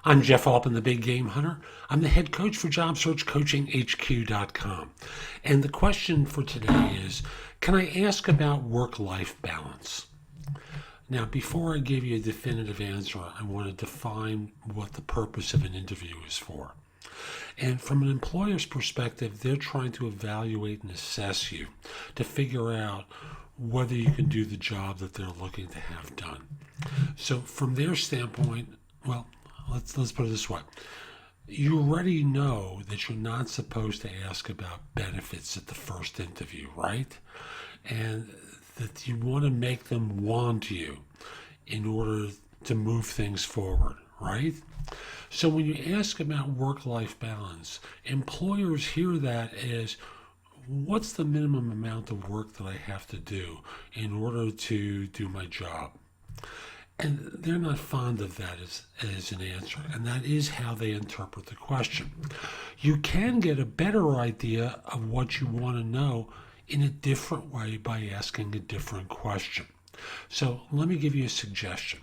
I'm Jeff Altman, the Big Game Hunter. I'm the head coach for JobSearchCoachingHQ.com. And the question for today is, can I ask about work-life balance? Now, before I give you a definitive answer, I want to define what the purpose of an interview is for. And from an employer's perspective, they're trying to evaluate and assess you to figure out whether you can do the job that they're looking to have done. So from their standpoint, well, let's put it this way. You already know that you're not supposed to ask about benefits at the first interview, right? And that you want to make them want you in order to move things forward, right? So when you ask about work-life balance, employers hear that as, what's the minimum amount of work that I have to do in order to do my job? And they're not fond of that as an answer, and that is how they interpret the question. You can get a better idea of what you want to know in a different way by asking a different question. So let me give you a suggestion.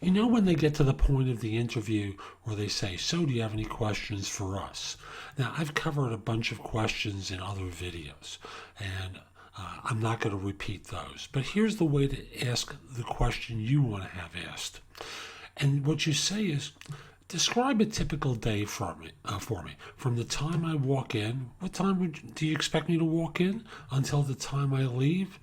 You know, when they get to the point of the interview where they say, so do you have any questions for us? Now, I've covered a bunch of questions in other videos, and I'm not going to repeat those. But here's the way to ask the question you want to have asked. And what you say is, describe a typical day for me. From the time I walk in, what time do you expect me to walk in, until the time I leave?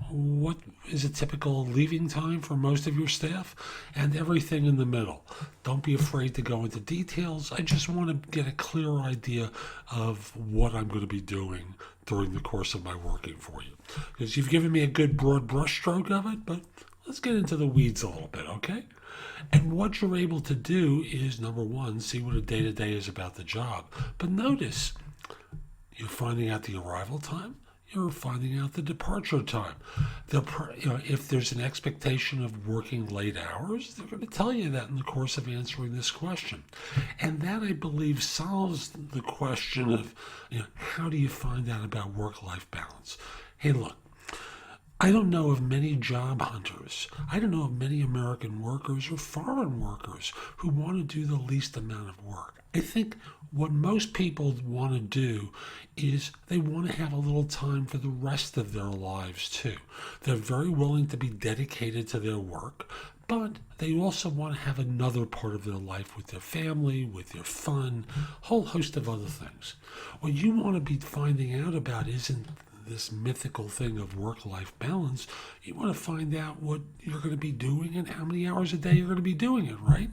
What is a typical leaving time for most of your staff? And everything in the middle. Don't be afraid to go into details. I just want to get a clear idea of what I'm going to be doing during the course of my working for you. Because you've given me a good broad brushstroke of it, but let's get into the weeds a little bit, okay? And what you're able to do is, number one, see what a day-to-day is about the job. But notice, you're finding out the arrival time. You're finding out the departure time. If there's an expectation of working late hours, they're going to tell you that in the course of answering this question. And that, I believe, solves the question of, how do you find out about work-life balance? Hey, look, I don't know of many job hunters. I don't know of many American workers or foreign workers who want to do the least amount of work. I think what most people want to do is they want to have a little time for the rest of their lives too. They're very willing to be dedicated to their work, but they also want to have another part of their life with their family, with their fun, a whole host of other things. What you want to be finding out about isn't this mythical thing of work-life balance. You want to find out what you're going to be doing and how many hours a day you're going to be doing it, right?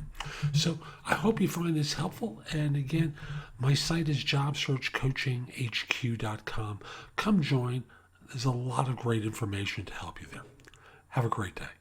So I hope you find this helpful. And again, my site is JobSearchCoachingHQ.com. Come join. There's a lot of great information to help you there. Have a great day.